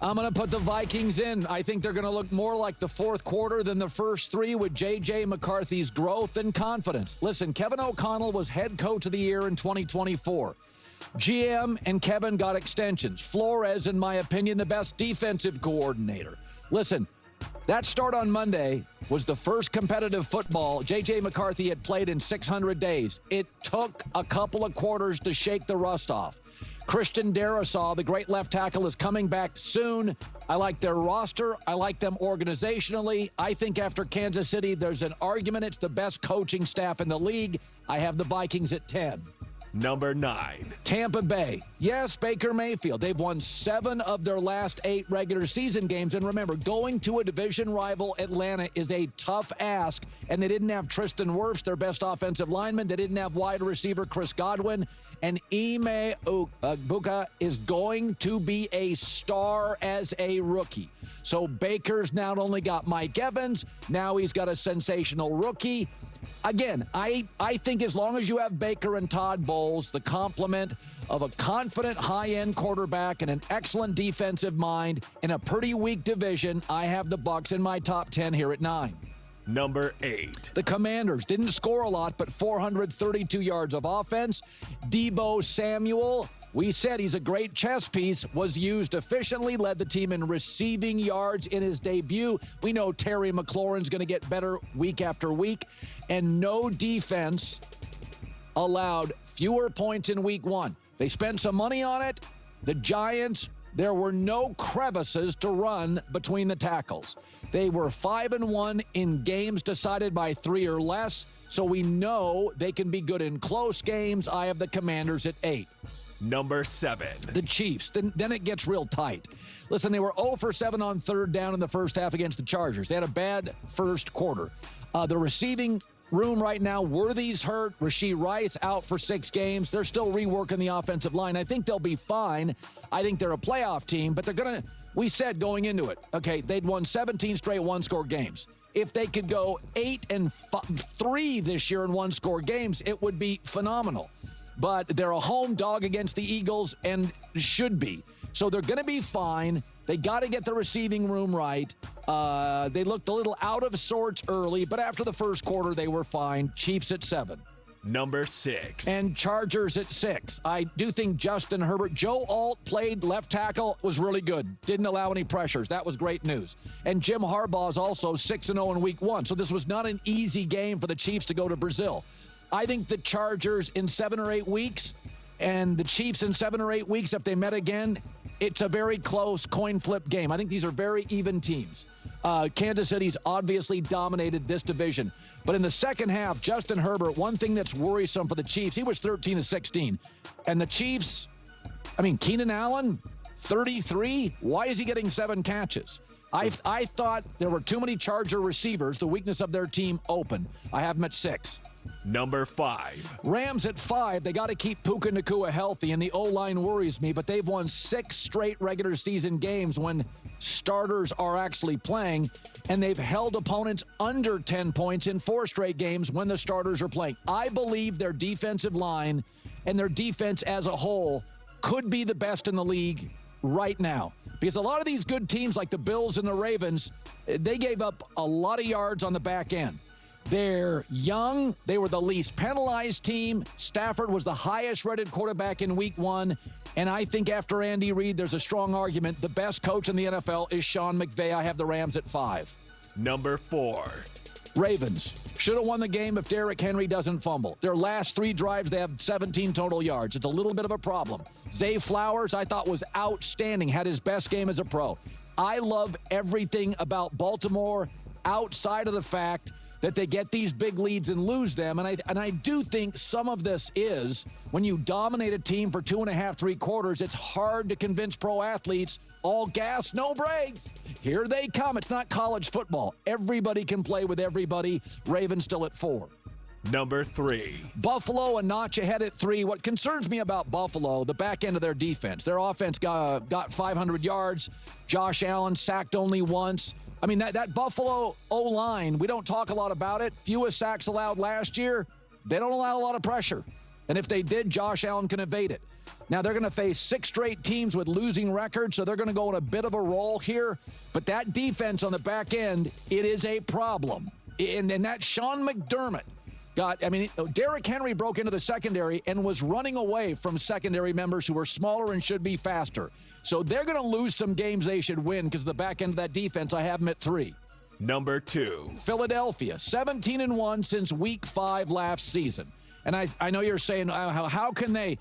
I'm going to put the Vikings in. I think they're going to look more like the fourth quarter than the first three with J.J. McCarthy's growth and confidence. Listen, Kevin O'Connell was head coach of the year in 2024. GM and Kevin got extensions. Flores, in my opinion, the best defensive coordinator. Listen, that start on Monday was the first competitive football J.J. McCarthy had played in 600 days. It took a couple of quarters to shake the rust off. Christian Darrisaw, the great left tackle, is coming back soon. I like their roster. I like them organizationally. I think after Kansas City, there's an argument it's the best coaching staff in the league. I have the Vikings at 10. Number 9. Tampa Bay. Yes, Baker Mayfield. They've won 7 of their last 8 regular season games. And remember, going to a division rival, Atlanta, is a tough ask. And they didn't have Tristan Wirfs, their best offensive lineman. They didn't have wide receiver Chris Godwin. And Ime Udoka is going to be a star as a rookie. So Baker's not only got Mike Evans, now he's got a sensational rookie. Again, I think as long as you have Baker and Todd Bowles, the complement of a confident high-end quarterback and an excellent defensive mind in a pretty weak division, I have the Bucs in my top 10 here at 9. Number 8. The Commanders didn't score a lot, but 432 yards of offense. Deebo Samuel, we said he's a great chess piece, was used efficiently, led the team in receiving yards in his debut. We know Terry McLaurin's going to get better week after week. And no defense allowed fewer points in week 1. They spent some money on it. The Giants, there were no crevices to run between the tackles. They were 5-1 in games decided by 3 or less, so we know they can be good in close games. I have the Commanders at 8. Number 7. The Chiefs. Then it gets real tight. Listen, they were 0 for 7 on third down in the first half against the Chargers. They had a bad first quarter. The receiving room right now, Worthy's hurt. Rashee Rice out for 6 games. They're still reworking the offensive line. I think they'll be fine. I think they're a playoff team, but they're going to, we said going into it, okay, they'd won 17 straight one-score games. If they could go 8-3 this year in one-score games, it would be phenomenal. But they're a home dog against the Eagles and should be. So they're going to be fine. They got to get the receiving room right. They looked a little out of sorts early, but after the first quarter, they were fine. Chiefs at 7. Number 6. And Chargers at 6. I do think Justin Herbert, Joe Alt played left tackle, was really good. Didn't allow any pressures. That was great news. And Jim Harbaugh is also 6-0 in week 1. So this was not an easy game for the Chiefs to go to Brazil. I think the Chargers in 7 or 8 weeks and the Chiefs in 7 or 8 weeks, if they met again, it's a very close coin flip game. I think these are very even teams. Kansas City's obviously dominated this division. But in the second half, Justin Herbert, one thing that's worrisome for the Chiefs, he was 13-16. And the Chiefs, Keenan Allen, 33. Why is he getting 7 catches? I thought there were too many Charger receivers, the weakness of their team, open. I have them at 6. Number 5. Rams at 5. They got to keep Puka Nacua healthy, and the O-line worries me, but they've won 6 straight regular season games when starters are actually playing, and they've held opponents under 10 points in 4 straight games when the starters are playing. I believe their defensive line and their defense as a whole could be the best in the league right now, because a lot of these good teams like the Bills and the Ravens, they gave up a lot of yards on the back end. They're young. They were the least penalized team. Stafford was the highest rated quarterback in week 1. And I think after Andy Reid, there's a strong argument. The best coach in the NFL is Sean McVay. I have the Rams at 5. Number 4. Ravens should have won the game if Derrick Henry doesn't fumble. Their last 3 drives, they have 17 total yards. It's a little bit of a problem. Zay Flowers, I thought, was outstanding, had his best game as a pro. I love everything about Baltimore outside of the fact that they get these big leads and lose them. And I do think some of this is when you dominate a team for 2.5, 3 quarters, it's hard to convince pro athletes, all gas, no brakes. Here they come. It's not college football. Everybody can play with everybody. Ravens still at 4. Number 3. Buffalo a notch ahead at 3. What concerns me about Buffalo, the back end of their defense. Their offense got 500 yards. Josh Allen sacked only once. That Buffalo O-line, we don't talk a lot about it. Fewest sacks allowed last year. They don't allow a lot of pressure. And if they did, Josh Allen can evade it. Now, they're going to face 6 straight teams with losing records, so they're going to go on a bit of a roll here. But that defense on the back end, it is a problem. And that Sean McDermott Derrick Henry broke into the secondary and was running away from secondary members who were smaller and should be faster. So they're going to lose some games they should win because of the back end of that defense. I have them at 3. Number 2. Philadelphia, 17-1 since week 5 last season. And I know you're saying, how can they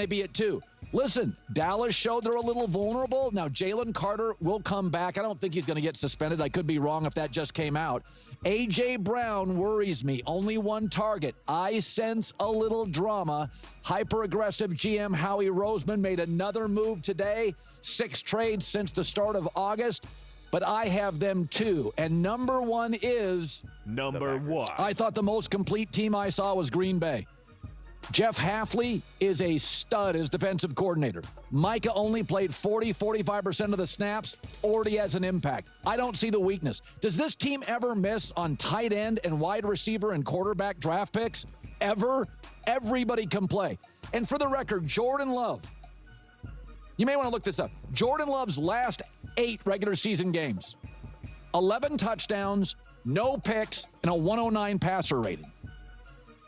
be at 2? Listen, Dallas showed they're a little vulnerable. Now, Jalen Carter will come back. I don't think he's going to get suspended. I could be wrong if that just came out. A.J. Brown worries me. Only 1 target. I sense a little drama. Hyper-aggressive GM Howie Roseman made another move today. 6 trades since the start of August. But I have them too. And number 1 is... Number 1. I thought the most complete team I saw was Green Bay. Jeff Hafley is a stud as defensive coordinator. Micah only played 45% of the snaps, already has an impact. I don't see the weakness. Does this team ever miss on tight end and wide receiver and quarterback draft picks? Ever? Everybody can play. And for the record, Jordan Love. You may want to look this up. Jordan Love's last 8 regular season games. 11 touchdowns, no picks, and a 109 passer rating.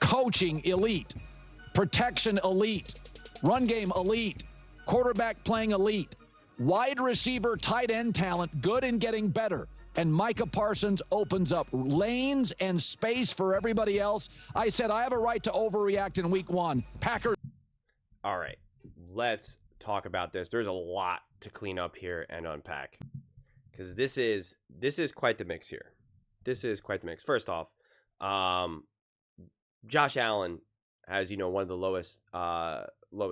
Coaching, elite. Protection, elite. Run game, elite. Quarterback playing, elite. Wide receiver, tight end talent, good and getting better. And Micah Parsons opens up lanes and space for everybody else. I said I have a right to overreact in week 1. Packers. All right, let's talk about this. There's a lot to clean up here and unpack because this is quite the mix here. This is quite the mix. First off, Josh Allen has, one of the lowest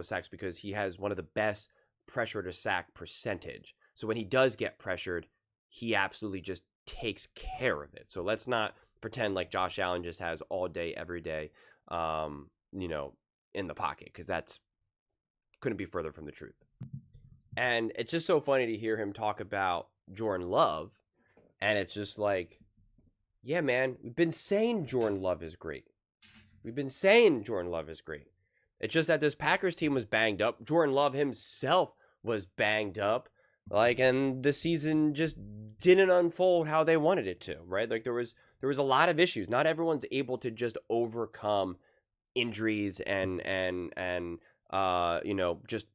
sacks because he has one of the best pressure to sack percentage. So when he does get pressured, he absolutely just takes care of it. So let's not pretend like Josh Allen just has all day, every day, in the pocket, because that's couldn't be further from the truth. And it's just so funny to hear him talk about Jordan Love. And it's just like, yeah, man, we've been saying Jordan Love is great. We've been saying Jordan Love is great. It's just that this Packers team was banged up. Jordan Love himself was banged up. And the season just didn't unfold how they wanted it to, right? There was a lot of issues. Not everyone's able to just overcome injuries and just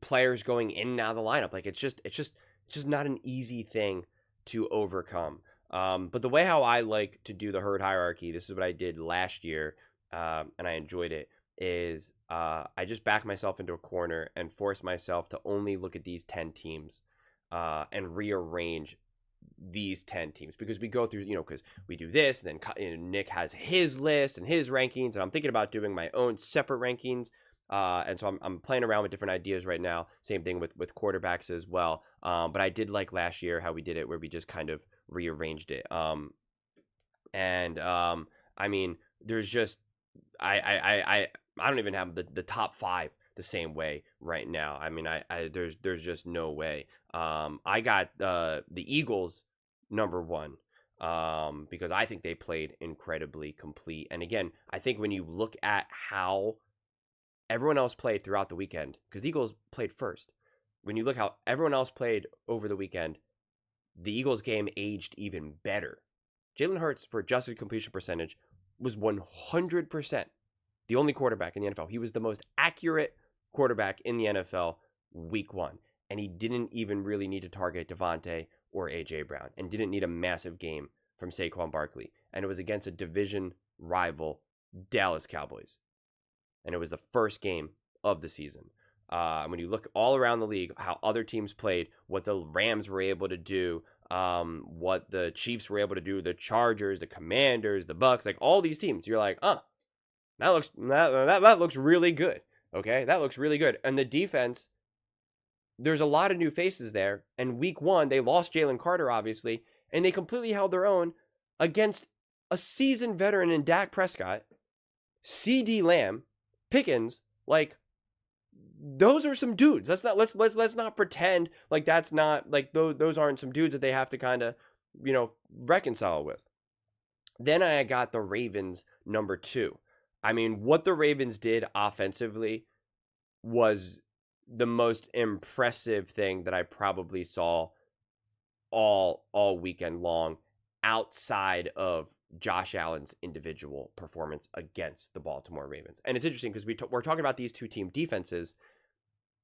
players going in and out of the lineup. It's just not an easy thing to overcome. But the way how I like to do the herd hierarchy, this is what I did last year, and I enjoyed it, is I just back myself into a corner and force myself to only look at these 10 teams and rearrange these 10 teams, because we go through, because we do this, and then Nick has his list and his rankings, and I'm thinking about doing my own separate rankings. And so I'm playing around with different ideas right now. Same thing with quarterbacks as well. But I did like last year how we did it, where we just kind of rearranged it. There's just I don't even have the top 5 the same way right now. There's just no way. I got the Eagles number 1 because I think they played incredibly complete. And again, I think when you look at how everyone else played throughout the weekend, because the Eagles played first. When you look how everyone else played over the weekend, the Eagles game aged even better. Jalen Hurts, for adjusted completion percentage, was 100% the only quarterback in the NFL. He was the most accurate quarterback in the NFL week 1. And he didn't even really need to target Devontae or A.J. Brown, and didn't need a massive game from Saquon Barkley. And it was against a division rival, Dallas Cowboys. And it was the first game of the season. When you look all around the league, how other teams played, what the Rams were able to do, what the Chiefs were able to do, the Chargers, the Commanders, the Bucks, all these teams, you're like, that looks really good. Okay, that looks really good. And the defense, there's a lot of new faces there. And week 1, they lost Jalen Carter, obviously, and they completely held their own against a seasoned veteran in Dak Prescott, C.D. Lamb, Pickens. Those are some dudes. Let's not pretend like that's not, those aren't some dudes that they have to kind of, reconcile with. Then I got the Ravens number 2. What the Ravens did offensively was the most impressive thing that I probably saw all weekend long, outside of Josh Allen's individual performance against the Baltimore Ravens. And it's interesting because we're talking about these two team defenses,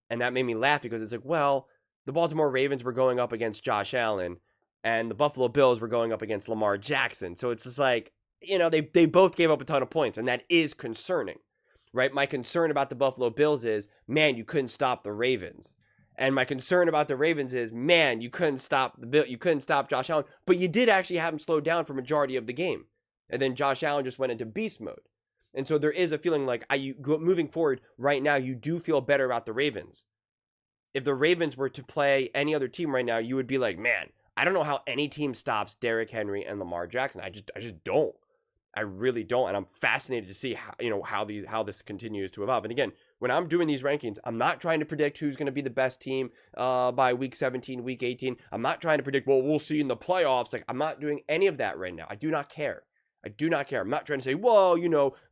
and that made me laugh because it's like, well, the Baltimore Ravens were going up against Josh Allen, and the Buffalo Bills were going up against Lamar Jackson. So it's just like, they both gave up a ton of points, and that is concerning, right? My concern about the Buffalo Bills is, man, you couldn't stop the Ravens. And my concern about the Ravens is, man, you couldn't stop you couldn't stop Josh Allen, but you did actually have him slow down for majority of the game. And then Josh Allen just went into beast mode. And so there is a feeling like moving forward right now, you do feel better about the Ravens. If the Ravens were to play any other team right now, you would be like, man, I don't know how any team stops Derrick Henry and Lamar Jackson. I just don't. I really don't, and I'm fascinated to see how this continues to evolve. And again, when I'm doing these rankings, I'm not trying to predict who's going to be the best team by week 17, week 18. I'm not trying to predict, well, we'll see in the playoffs. Like, I'm not doing any of that right now. I do not care. I do not care. I'm not trying to say, well,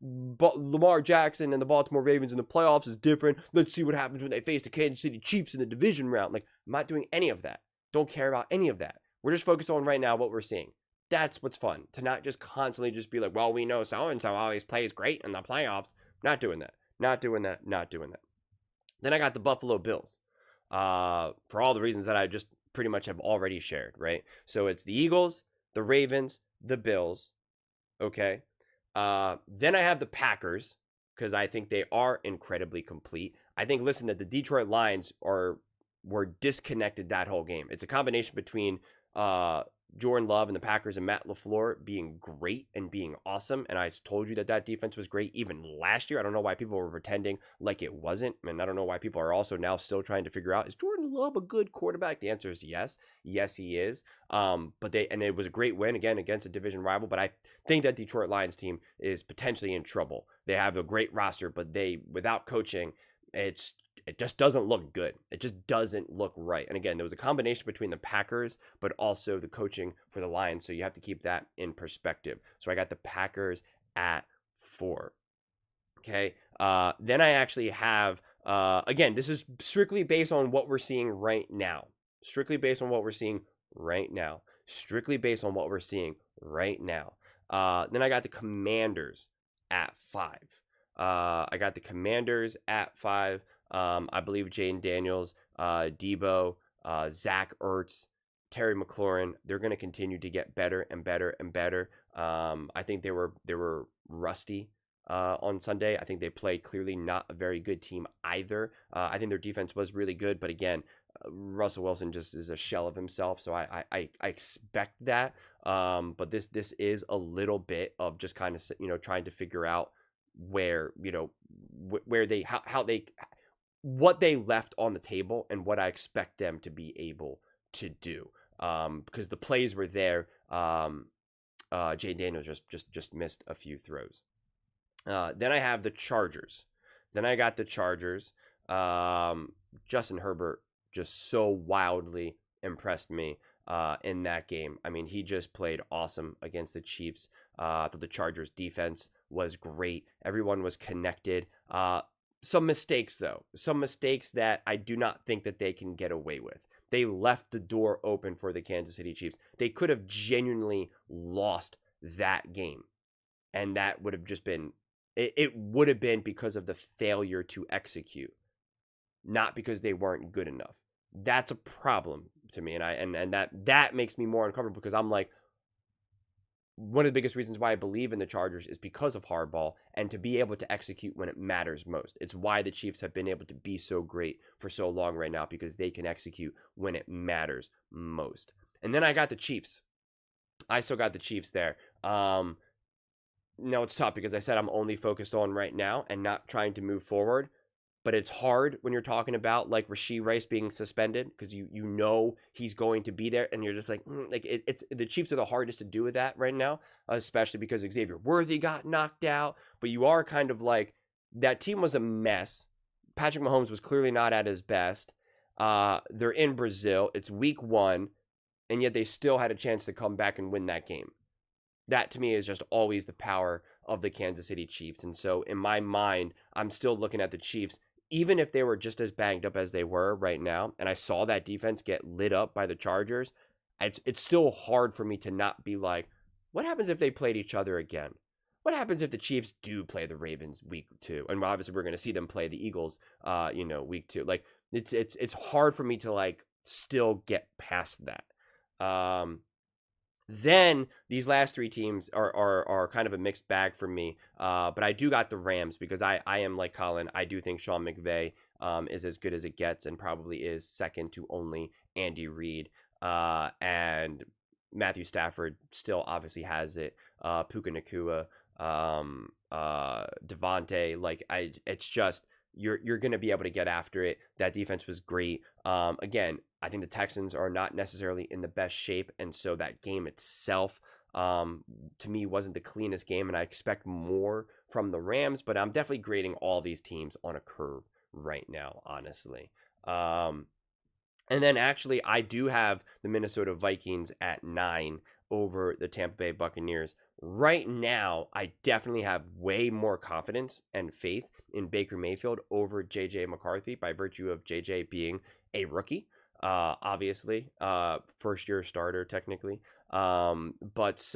Lamar Jackson and the Baltimore Ravens in the playoffs is different. Let's see what happens when they face the Kansas City Chiefs in the division round. Like, I'm not doing any of that. Don't care about any of that. We're just focused on right now what we're seeing. That's what's fun, to not just constantly just be like, well, we know so-and-so always plays great in the playoffs. Not doing that. Not doing that. Not doing that. Then I got the Buffalo Bills for all the reasons that I just pretty much have already shared, right? So it's the Eagles, the Ravens, the Bills, okay? Then I have the Packers, because I think they are incredibly complete. I think, listen, that the Detroit Lions were disconnected that whole game. It's a combination between Jordan Love and the Packers and Matt LaFleur being great and being awesome. And I told you that defense was great even last year. I don't know why people were pretending like it wasn't. And I don't know why people are also now still trying to figure out, is Jordan Love a good quarterback? The answer is yes. Yes, he is. But it was a great win again against a division rival. But I think that Detroit Lions team is potentially in trouble. They have a great roster, but without coaching, it just doesn't look good. It just doesn't look right. And again, there was a combination between the Packers, but also the coaching for the Lions. So you have to keep that in perspective. So I got the Packers at 4. Okay. Then I actually have, again, this is strictly based on what we're seeing right now. Strictly based on what we're seeing right now. Strictly based on what we're seeing right now. Then I got the Commanders at 5. I got the Commanders at 5. I believe Jane Daniels, Debo, Zach Ertz, Terry McLaurin, they're going to continue to get better and better and better. I think they were rusty on Sunday. I think they played clearly not a very good team either. I think their defense was really good, but again, Russell Wilson just is a shell of himself, so I expect that. But this is a little bit of just kind of trying to figure out where what they left on the table and what I expect them to be able to do. Because the plays were there. Jay Daniels just missed a few throws. Then I have the Chargers. Then I got the Chargers. Justin Herbert just so wildly impressed me in that game. I mean, he just played awesome against the Chiefs. The Chargers defense was great. Everyone was connected. Some mistakes, though. Some mistakes that I do not think that they can get away with. They left the door open for the Kansas City Chiefs. They could have genuinely lost that game. And that would have just been, it would have been because of the failure to execute. Not because they weren't good enough. That's a problem to me. And that makes me more uncomfortable, because I'm like, one of the biggest reasons why I believe in the Chargers is because of Harbaugh and to be able to execute when it matters most. It's why the Chiefs have been able to be so great for so long right now, because they can execute when it matters most. And then I got the Chiefs. I still got the Chiefs there. No, it's tough because I said I'm only focused on right now and not trying to move forward. But it's hard when you're talking about like Rashee Rice being suspended, because you know he's going to be there, and you're just like it's the Chiefs are the hardest to do with that right now, especially because Xavier Worthy got knocked out. But you are kind of like, that team was a mess. Patrick Mahomes was clearly not at his best. They're in Brazil. It's week 1, and yet they still had a chance to come back and win that game. That to me is just always the power of the Kansas City Chiefs. And so in my mind, I'm still looking at the Chiefs even if they were just as banged up as they were right now, and I saw that defense get lit up by the Chargers, it's still hard for me to not be like, what happens if they played each other again? What happens if the Chiefs do play the Ravens week 2? And obviously we're going to see them play the Eagles, week 2. Like it's hard for me to like still get past that. Then these last 3 teams are kind of a mixed bag for me. But I do got the Rams because I am like Colin. I do think Sean McVay is as good as it gets and probably is second to only Andy Reid. And Matthew Stafford still obviously has it. Puka Nacua, Devontae, it's just you're going to be able to get after it. That defense was great. Again, I think the Texans are not necessarily in the best shape, and so that game itself, to me, wasn't the cleanest game, and I expect more from the Rams, but I'm definitely grading all these teams on a curve right now, honestly. And then actually, I do have the Minnesota Vikings at 9 over the Tampa Bay Buccaneers. Right now, I definitely have way more confidence and faith in Baker Mayfield over J.J. McCarthy by virtue of J.J. being a rookie, obviously, first-year starter technically. But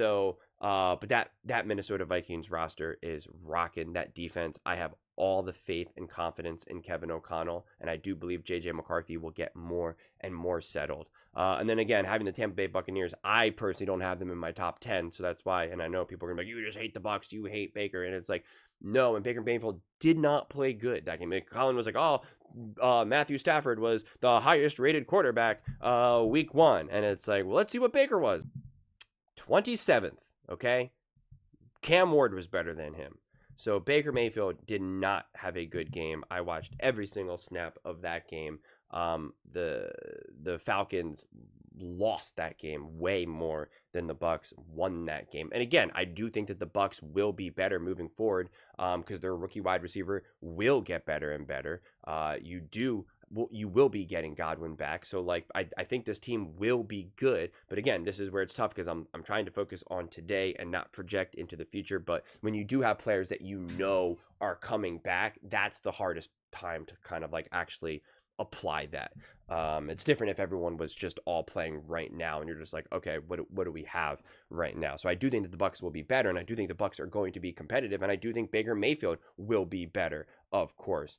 that Minnesota Vikings roster is rocking. That defense, I have all the faith and confidence in Kevin O'Connell, and I do believe J.J. McCarthy will get more and more settled. And then again, having the Tampa Bay Buccaneers, I personally don't have them in my top 10, so that's why. And I know people are gonna be like, you just hate the Bucs, you hate Baker, and it's like, no. And Baker Mayfield did not play good that game. Colin was like, Matthew Stafford was the highest rated quarterback week 1, and it's like, well, let's see what Baker was. 27th, okay? Cam Ward was better than him. So Baker Mayfield did not have a good game. I watched every single snap of that game. The Falcons lost that game way more than the Bucs won that game. And again, I do think that the Bucs will be better moving forward because their rookie wide receiver will get better and better. You will be getting Godwin back. So I think this team will be good. But again, this is where it's tough because I'm trying to focus on today and not project into the future. But when you do have players that you know are coming back, that's the hardest time to kind of like actually apply that. It's different if everyone was just all playing right now and you're just like, okay, what do we have right now? So I do think that the Bucs will be better, and I do think the Bucs are going to be competitive, and I do think Baker Mayfield will be better, of course.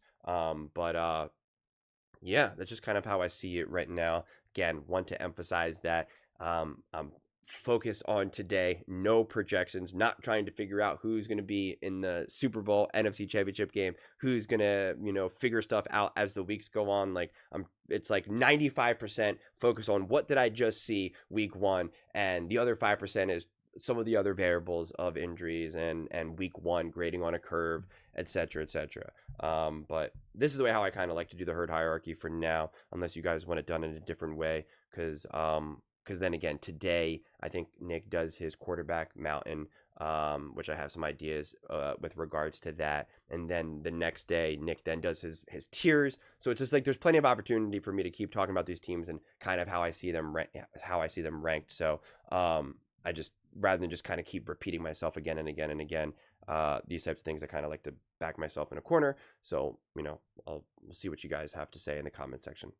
Yeah, that's just kind of how I see it right now. Again, want to emphasize that I'm focused on today, no projections, not trying to figure out who's going to be in the Super Bowl, NFC Championship game, who's going to, figure stuff out as the weeks go on. It's like 95% focus on what did I just see week 1, and the other 5% is some of the other variables of injuries and week 1 grading on a curve, etc., etc. But this is the way how I kind of like to do the herd hierarchy for now, unless you guys want it done in a different way, because then again, today I think Nick does his quarterback mountain, which I have some ideas with regards to that, and then the next day Nick then does his tiers. So it's just like there's plenty of opportunity for me to keep talking about these teams and kind of how I see them ranked. So I just, rather than just kind of keep repeating myself again and again and again, these types of things, I kind of like to back myself in a corner. So, we'll see what you guys have to say in the comment section.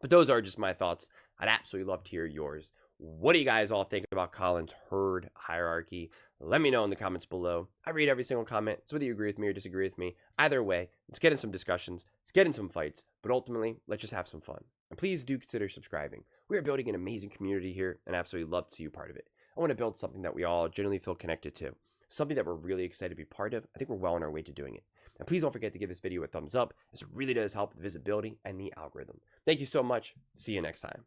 But those are just my thoughts. I'd absolutely love to hear yours. What do you guys all think about Colin's herd hierarchy? Let me know in the comments below. I read every single comment, so whether you agree with me or disagree with me, either way, let's get in some discussions, let's get in some fights, but ultimately, let's just have some fun. And please do consider subscribing. We are building an amazing community here, and I absolutely love to see you part of it. I want to build something that we all generally feel connected to, something that we're really excited to be part of. I think we're well on our way to doing it. And please don't forget to give this video a thumbs up, as it really does help the visibility and the algorithm. Thank you so much. See you next time.